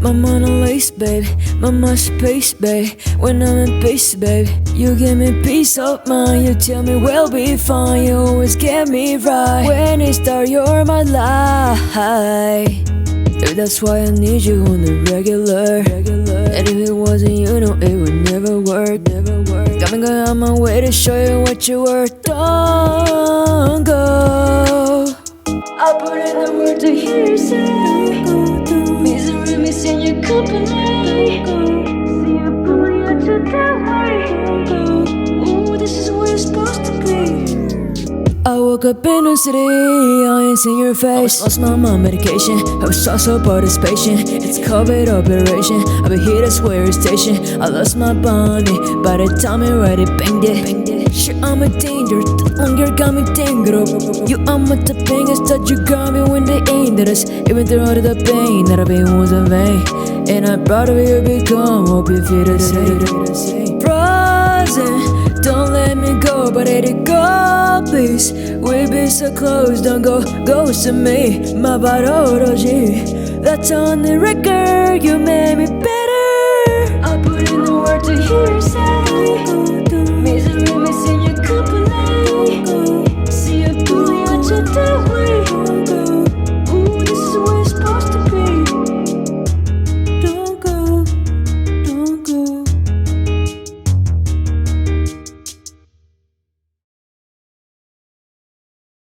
My Mona Lisa, babe, my masterpiece, babe. When I'm in peace, babe, you give me peace of mind. You tell me we'll be fine, you always get me right. When it starts, you're my life. If that's why I need you on the regular. And if it wasn't you, no, it would never work. Got me going on my way to show you what you were. Don't go. I put in the word to hear you say misery, missing your company. See you pulling out your doorway. Ooh, this is where you're supposed to be. I woke up in the city, I ain't seen your face. I lost my medication, I was also participation. It's COVID operation, I'll be here to swear station. I lost my bunny, by the time you ready, banged it. Sure, I'm a danger, the hunger got me tangled up. You are my tapping, that you got me when they ain't us. Even through all of the pain that I've been was in vain. And I brought of you become, hope you feel the same. Frozen, don't let me go, but let it go, please. We've been so close, don't go ghost to me. My biology, that's on the record. You made me